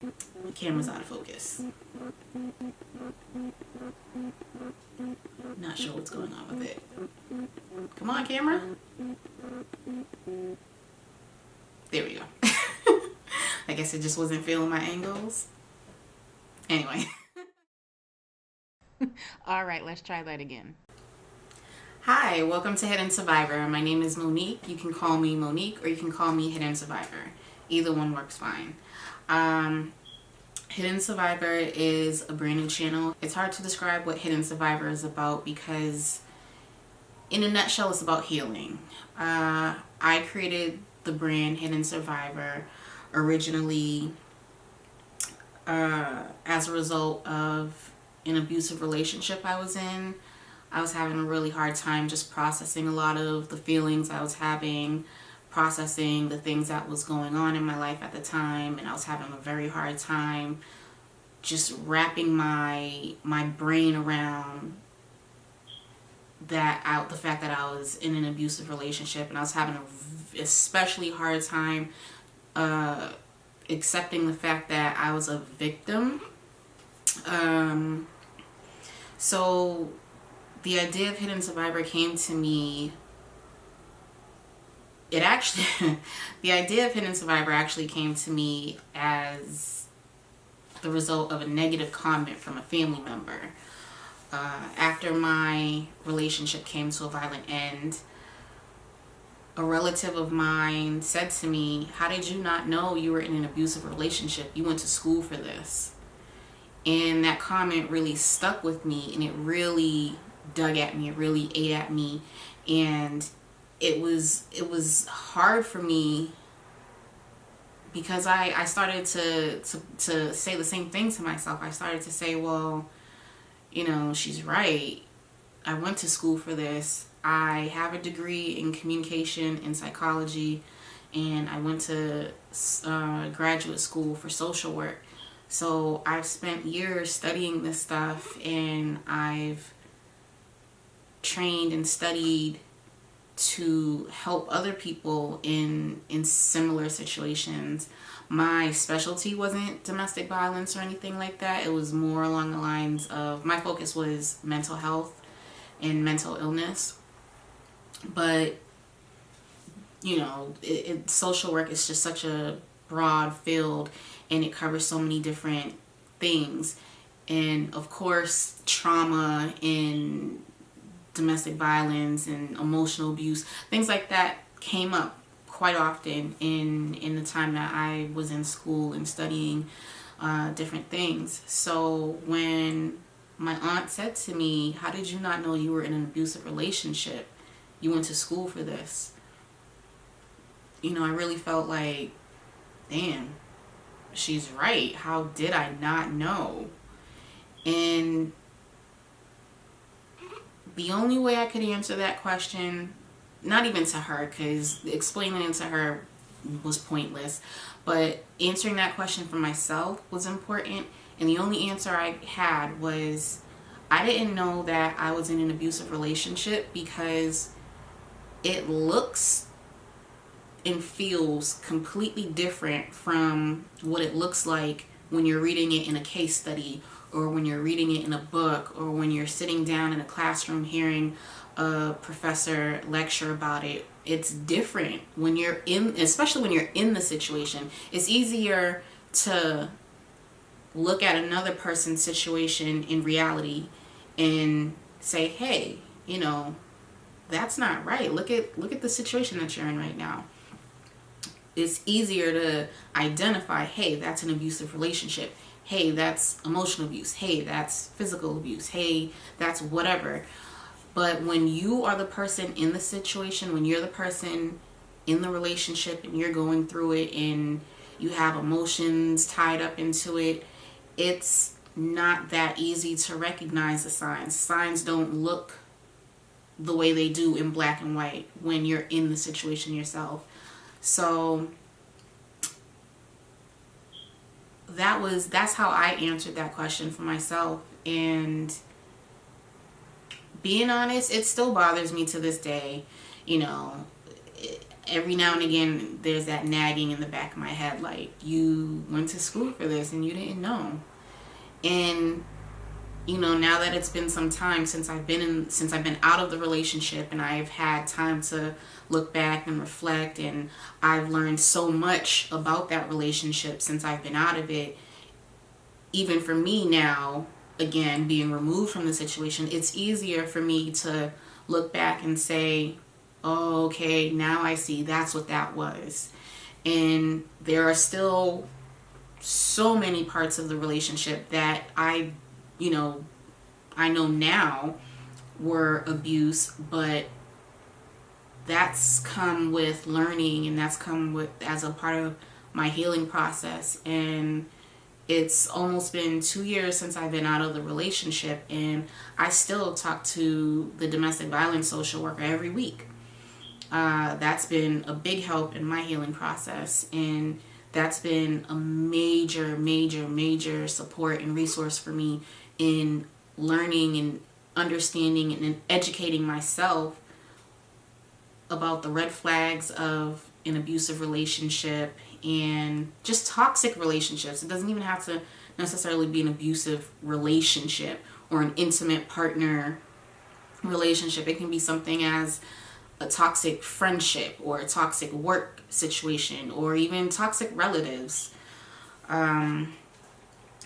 The camera's out of focus. Not sure what's going on with it. Come on, camera. There we go. I guess it just wasn't feeling my angles. Anyway. All right, let's try that again. Hi, welcome to Hidden.Survivor. My name is Monique. You can call me Monique or you can call me Hidden.Survivor. Either one works fine. Hidden.Survivor is a brand new channel. It's hard to describe what Hidden.Survivor is about because in a nutshell it's about healing. I created the brand Hidden.Survivor originally as a result of an abusive relationship I was in. I was having a really hard time just processing a lot of the feelings I was having, processing the things that was going on in my life at the time, and I was having a very hard time just wrapping my brain around that the fact that I was in an abusive relationship, and I was having a especially hard time accepting the fact that I was a victim. So the idea of Hidden.Survivor came to me. The idea of Hidden.Survivor actually came to me as the result of a negative comment from a family member. After my relationship came to a violent end, a relative of mine said to me, "How did you not know you were in an abusive relationship? You went to school for this." And that comment really stuck with me, and it really dug at me. It really ate at me, and it was hard for me because I started to say the same thing to myself. I started to say, well, she's right. I went to school for this. I have a degree in communication and psychology, and I went to graduate school for social work. So I've spent years studying this stuff, and I've trained and studied to help other people in similar situations. My specialty wasn't domestic violence or anything like that. It was more along the lines of, my focus was mental health and mental illness. But social work is just such a broad field, and it covers so many different things. And of course, trauma and domestic violence and emotional abuse, things like that came up quite often in the time that I was in school and studying different things. So when my aunt said to me, "How did you not know you were in an abusive relationship? You went to school for this." I really felt like, damn, she's right. How did I not know? And the only way I could answer that question, not even to her, because explaining it to her was pointless, but answering that question for myself was important. And the only answer I had was, I didn't know that I was in an abusive relationship because it looks and feels completely different from what it looks like when you're reading it in a case study, or when you're reading it in a book, or when you're sitting down in a classroom hearing a professor lecture about it. It's different when you're especially when you're in the situation. It's easier to look at another person's situation in reality and say, "Hey, that's not right. Look at the situation that you're in right now." It's easier to identify, hey, that's an abusive relationship. Hey, that's emotional abuse. Hey, that's physical abuse. Hey, that's whatever. But when you are the person in the situation, when you're the person in the relationship and you're going through it and you have emotions tied up into it, it's not that easy to recognize the signs. Signs don't look the way they do in black and white when you're in the situation yourself. So that's how I answered that question for myself. And being honest, it still bothers me to this day. every now and again there's that nagging in the back of my head, like, you went to school for this and you didn't know. And now that it's been some time since I've been out of the relationship, and I've had time to look back and reflect, and I've learned so much about that relationship since I've been out of it. Even for me now, again, being removed from the situation, it's easier for me to look back and say, oh, okay, now I see that's what that was. And there are still so many parts of the relationship that I know now were abuse, but that's come with learning, and that's come with as a part of my healing process. And it's almost been 2 years since I've been out of the relationship, and I still talk to the domestic violence social worker every week. That's been a big help in my healing process, and that's been a major, major, major support and resource for me in learning and understanding and educating myself about the red flags of an abusive relationship and just toxic relationships. It doesn't even have to necessarily be an abusive relationship or an intimate partner relationship. It can be something as a toxic friendship or a toxic work situation or even toxic relatives.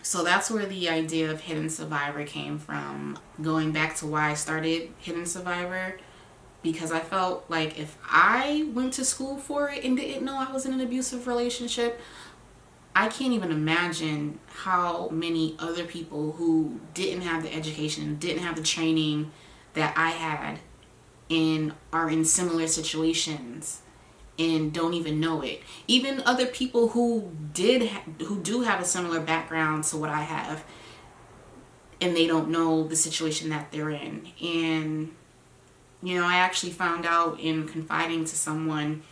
So that's where the idea of Hidden.Survivor came from. Going back to why I started Hidden.Survivor, because I felt like if I went to school for it and didn't know I was in an abusive relationship, I can't even imagine how many other people who didn't have the education, didn't have the training that I had, and are in similar situations and don't even know it. Even other people who do have a similar background to what I have, and they don't know the situation that they're in. And I actually found out in confiding to someone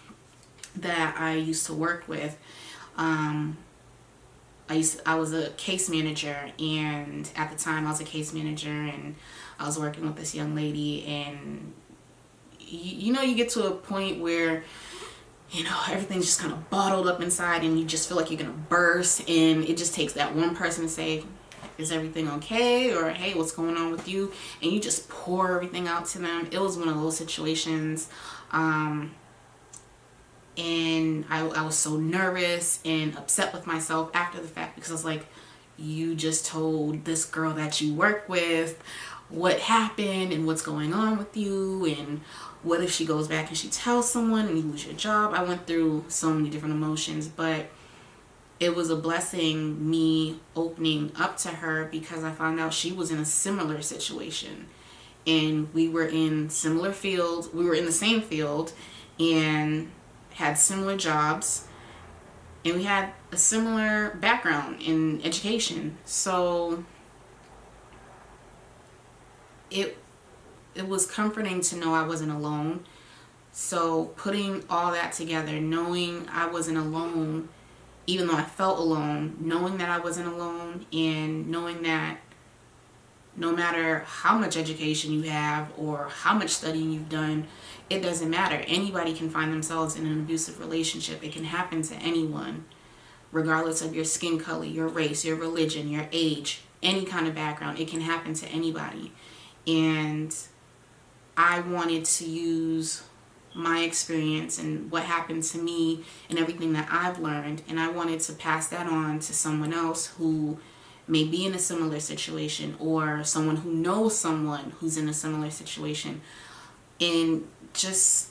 that I used to work with. I was a case manager, and at the time I was a case manager, and I was working with this young lady, and you get to a point where everything's just kind of bottled up inside, and you just feel like you're gonna burst, and it just takes that one person to say, is everything okay? Or, hey, what's going on with you? And you just pour everything out to them. It was one of those situations. And I was so nervous and upset with myself after the fact, because I was like, you just told this girl that you work with what happened and what's going on with you, and what if she goes back and she tells someone and you lose your job? I went through so many different emotions, but it was a blessing me opening up to her, because I found out she was in a similar situation, and we were in similar fields. We were in the same field and had similar jobs, and we had a similar background in education. So it was comforting to know I wasn't alone. So putting all that together, knowing I wasn't alone, even though I felt alone, knowing that I wasn't alone, and knowing that no matter how much education you have or how much studying you've done, it doesn't matter. Anybody can find themselves in an abusive relationship. It can happen to anyone, regardless of your skin color, your race, your religion, your age, any kind of background. It can happen to anybody. And I wanted to use my experience and what happened to me and everything that I've learned, and I wanted to pass that on to someone else who may be in a similar situation, or someone who knows someone who's in a similar situation, and just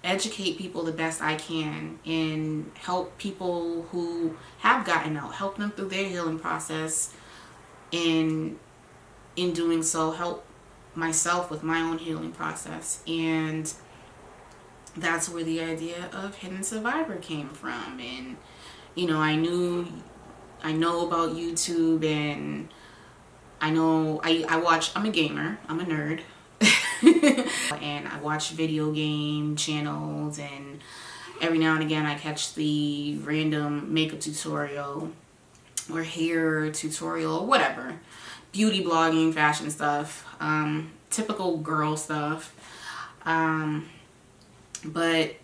educate people the best I can and help people who have gotten out, help them through their healing process, and in doing so help myself with my own healing process. And that's where the idea of Hidden.Survivor came from. And I know about YouTube, and I'm a gamer, I'm a nerd. And I watch video game channels, and every now and again I catch the random makeup tutorial or hair tutorial or whatever, beauty blogging, fashion stuff, typical girl stuff. But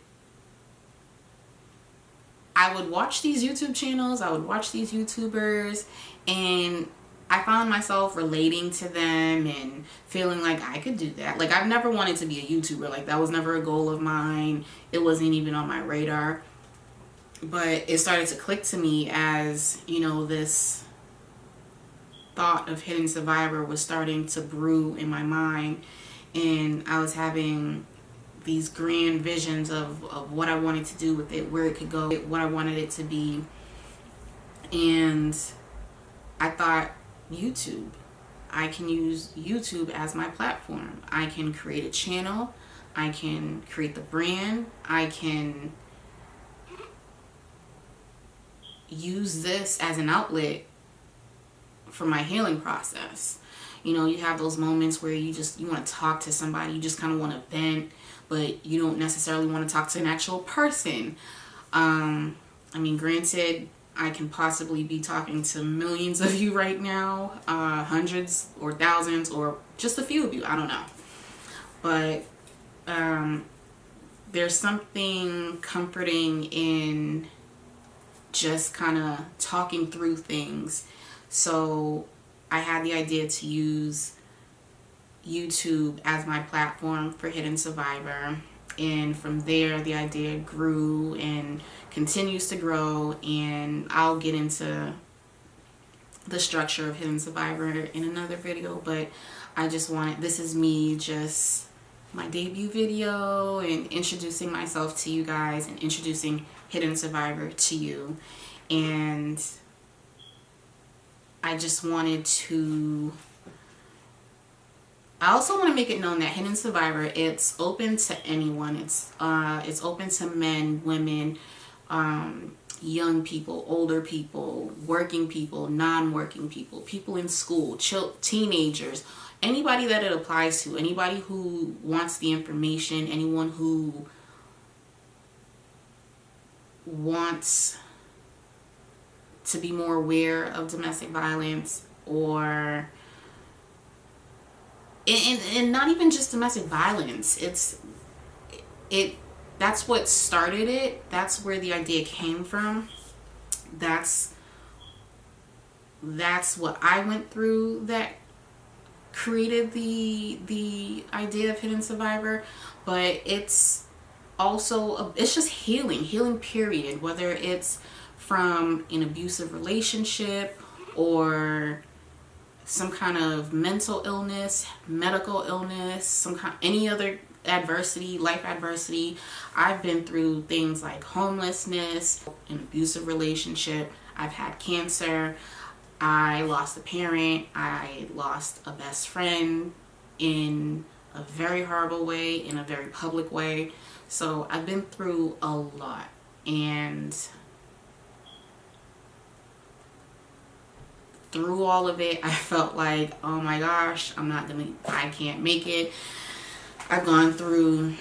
I would watch these YouTube channels, I would watch these YouTubers, and I found myself relating to them and feeling like I could do that. Like, I've never wanted to be a YouTuber. Like, that was never a goal of mine. It wasn't even on my radar. But it started to click to me as, you know, this thought of Hidden.Survivor was starting to brew in my mind. And I was having these grand visions of what I wanted to do with it, where it could go, what I wanted it to be. And I thought, YouTube. I can use YouTube as my platform. I can create a channel. I can create the brand. I can use this as an outlet for my healing process. You know, you have those moments where you want to talk to somebody, you just kind of want to vent, but you don't necessarily want to talk to an actual person. I mean, granted, I can possibly be talking to millions of you right now, hundreds or thousands or just a few of you, I don't know. But there's something comforting in just kind of talking through things. So I had the idea to use YouTube as my platform for Hidden.Survivor. And from there, the idea grew and continues to grow. And I'll get into the structure of Hidden.Survivor in another video. But I just wanted, this is me, just my debut video and introducing myself to you guys and introducing Hidden.Survivor to you. And I just wanted to, I also want to make it known that Hidden.Survivor, it's open to anyone. It's open to men, women, young people, older people, working people, non-working people, people in school, teenagers, anybody that it applies to, anybody who wants the information, anyone who wants to be more aware of domestic violence, or and not even just domestic violence. That's what started it. That's where the idea came from. That's what I went through that created the idea of Hidden.Survivor. But it's also it's just healing period, whether it's from an abusive relationship or some kind of mental illness, medical illness, any other adversity, life adversity. I've been through things like homelessness, an abusive relationship. I've had cancer. I lost a parent. I lost a best friend in a very horrible way, in a very public way. So I've been through a lot, and through all of it, I felt like, oh my gosh, I can't make it. I've gone through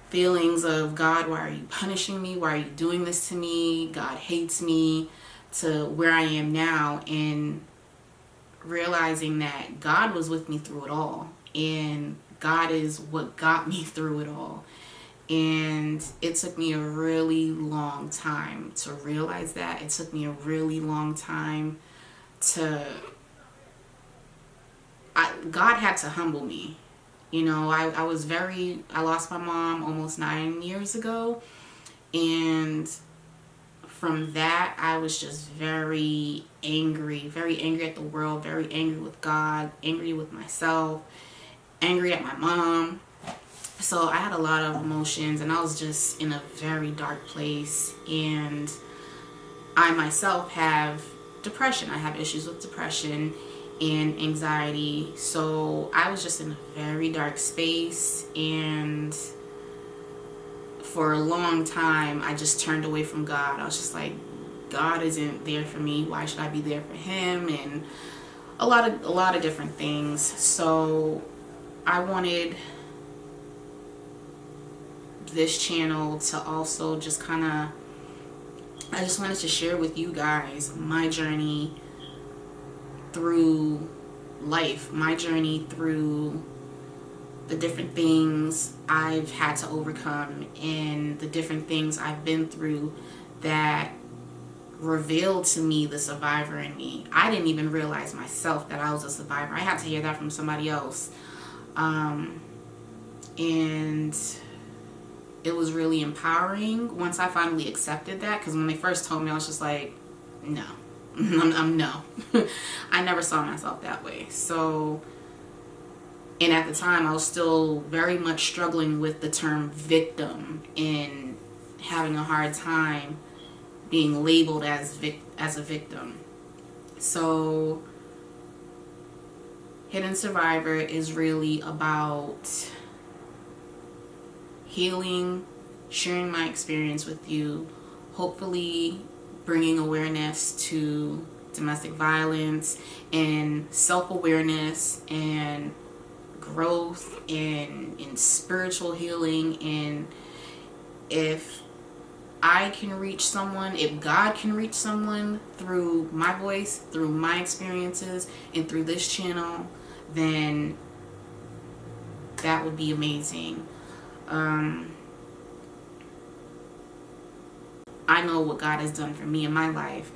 feelings of, God, why are you punishing me? Why are you doing this to me? God hates me, to where I am now, and realizing that God was with me through it all, and God is what got me through it all. And it took me a really long time to realize that. It took me a really long time God had to humble me. You know, I lost my mom almost 9 years ago, and from that I was just very angry at the world, very angry with God, angry with myself, angry at my mom. So I had a lot of emotions, and I was just in a very dark place. And I myself have depression. I have issues with depression and anxiety. So I was just in a very dark space, and for a long time I just turned away from God. I was just like, God isn't there for me. Why should I be there for him? And a lot of different things. So I wanted this channel to also just I just wanted to share with you guys my journey through life, my journey through the different things I've had to overcome, and the different things I've been through that revealed to me the survivor in me. I didn't even realize myself that I was a survivor. I had to hear that from somebody else. And it was really empowering once I finally accepted that, because when they first told me, I was just like, no. I'm no. I never saw myself that way. So, and at the time I was still very much struggling with the term victim and having a hard time being labeled as a victim. So Hidden.Survivor is really about healing, sharing my experience with you, hopefully bringing awareness to domestic violence and self-awareness and growth and in spiritual healing. And if I can reach someone, if God can reach someone through my voice, through my experiences, and through this channel, then that would be amazing. I know what God has done for me in my life,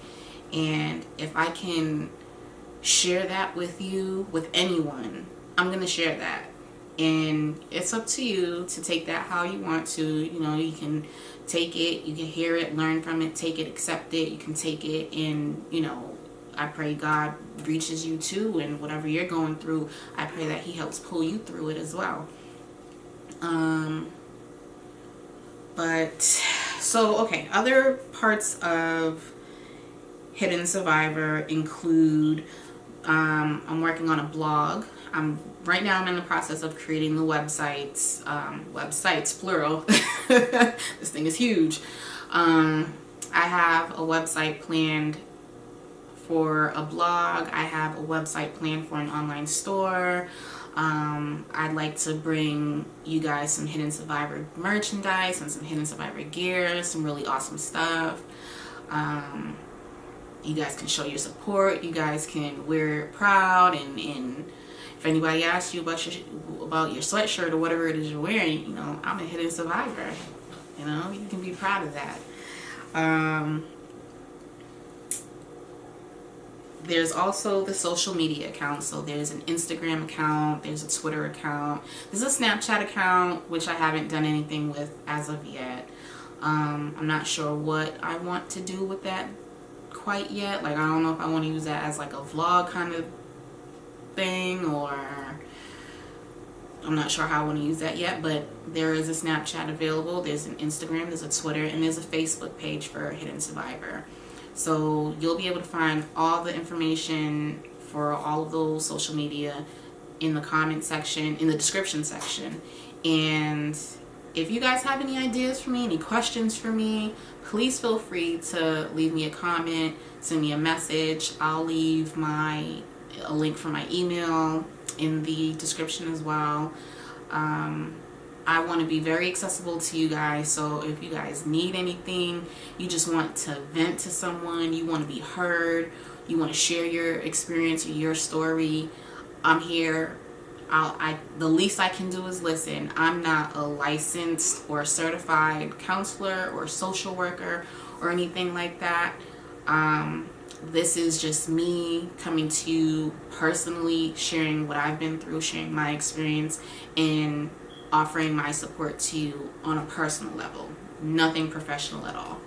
and if I can share that with you, with anyone, I'm going to share that. And it's up to you to take that how you want to. You know, you can take it, you can hear it, learn from it, take it, accept it. You can take it, and, you know, I pray God reaches you too, and whatever you're going through, I pray that He helps pull you through it as well. But so, okay, other parts of Hidden.Survivor include I'm working on a blog. Right now I'm in the process of creating the websites, plural. This thing is huge. I have a website planned for a blog. I have a website planned for an online store. I'd like to bring you guys some Hidden.Survivor merchandise and some Hidden.Survivor gear, some really awesome stuff. You guys can show your support. You guys can wear it proud, and if anybody asks you about your sweatshirt or whatever it is you're wearing, you know, I'm a Hidden.Survivor. You know, you can be proud of that. There's also the social media accounts. So there's an Instagram account, there's a Twitter account, there's a Snapchat account, which I haven't done anything with as of yet. I'm not sure what I want to do with that quite yet. Like, I don't know if I want to use that as like a vlog kind of thing, or I'm not sure how I want to use that yet. But there is a Snapchat available, there's an Instagram, there's a Twitter, and there's a Facebook page for Hidden.Survivor. So you'll be able to find all the information for all of those social media in the comment section, in the description section. And if you guys have any ideas for me, any questions for me, please feel free to leave me a comment, send me a message. I'll leave a link for my email in the description as well. I want to be very accessible to you guys, so if you guys need anything, you just want to vent to someone, you want to be heard, you want to share your experience or your story, I'm here. The least I can do is listen. I'm not a licensed or certified counselor or social worker or anything like that. This is just me coming to you personally, sharing what I've been through, sharing my experience, and offering my support to you on a personal level. Nothing professional at all.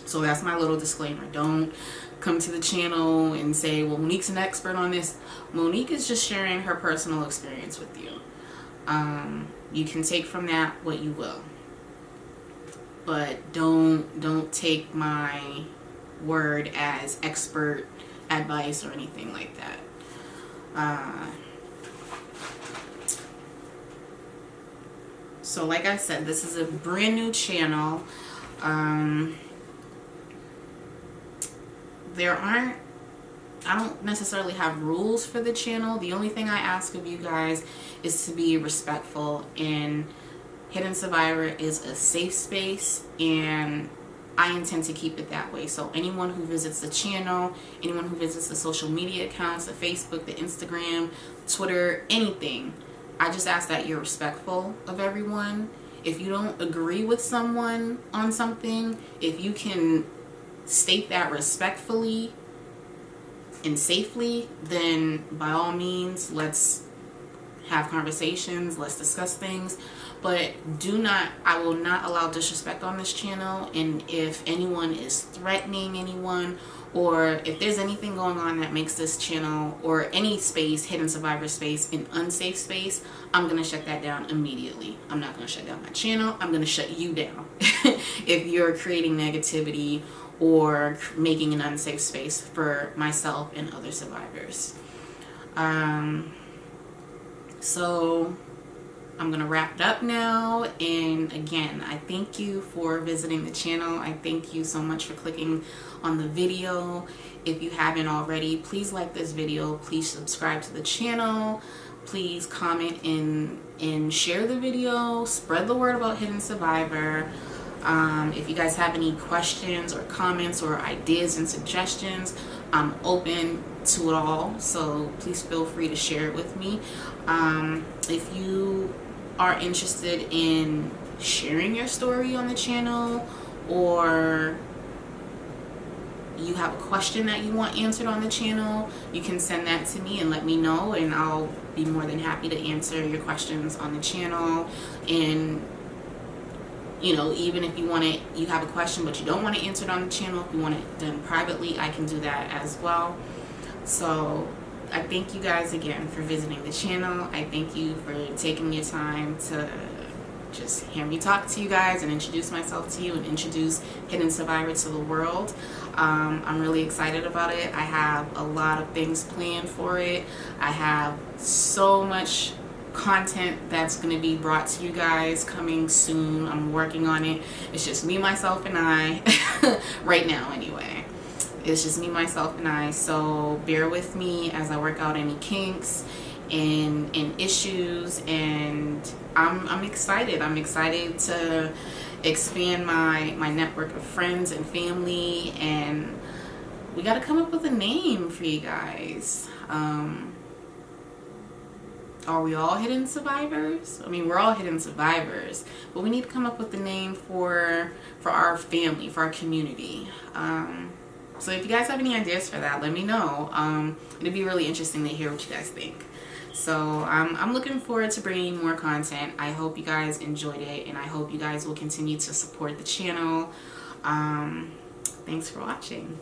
So that's my little disclaimer. Don't come to the channel and say, well, Monique's an expert on this. Monique is just sharing her personal experience with you. You can take from that what you will, but don't take my word as expert advice or anything like that. So like I said, this is a brand new channel. I don't necessarily have rules for the channel. The only thing I ask of you guys is to be respectful, and Hidden.Survivor is a safe space, and I intend to keep it that way. So anyone who visits the channel, anyone who visits the social media accounts, the Facebook, the Instagram, Twitter, anything, I just ask that you're respectful of everyone if you don't agree with someone on something, if you can state that respectfully and safely, then by all means, let's have conversations, let's discuss things. But I will not allow disrespect on this channel. And if anyone is threatening anyone, or if there's anything going on that makes this channel or any space, Hidden Survivor space, an unsafe space, I'm going to shut that down immediately. I'm not going to shut down my channel. I'm going to shut you down if you're creating negativity or making an unsafe space for myself and other survivors. So I'm going to wrap it up now. And again, I thank you for visiting the channel. I thank you so much for clicking on the video. If you haven't already, please like this video. Please subscribe to the channel. Please comment and share the video. Spread the word about Hidden Survivor. If you guys have any questions or comments or ideas and suggestions, I'm open to it all. So please feel free to share it with me. If you are interested in sharing your story on the channel, or you have a question that you want answered on the channel, you can send that to me and let me know, and I'll be more than happy to answer your questions on the channel. And even if you have a question but you don't want to answer it on the channel, if you want it done privately, I can do that as well. So I thank you guys again for visiting the channel. I thank you for taking your time to just hear me talk to you guys and introduce myself to you and introduce Hidden Survivor to the world. I'm really excited about it. I have a lot of things planned for it. I have so much content that's going to be brought to you guys coming soon. I'm working on it. It's just me, myself, and I right now anyway. It's just me, myself, and I. So bear with me as I work out any kinks and issues. And I'm excited. I'm excited to expand my network of friends and family. And we got to come up with a name for you guys. Are we all hidden survivors? I mean, we're all hidden survivors, but we need to come up with a name for our family, for our community. So if you guys have any ideas for that, let me know. It'd be really interesting to hear what you guys think. So I'm looking forward to bringing more content. I hope you guys enjoyed it, and I hope you guys will continue to support the channel. Thanks for watching.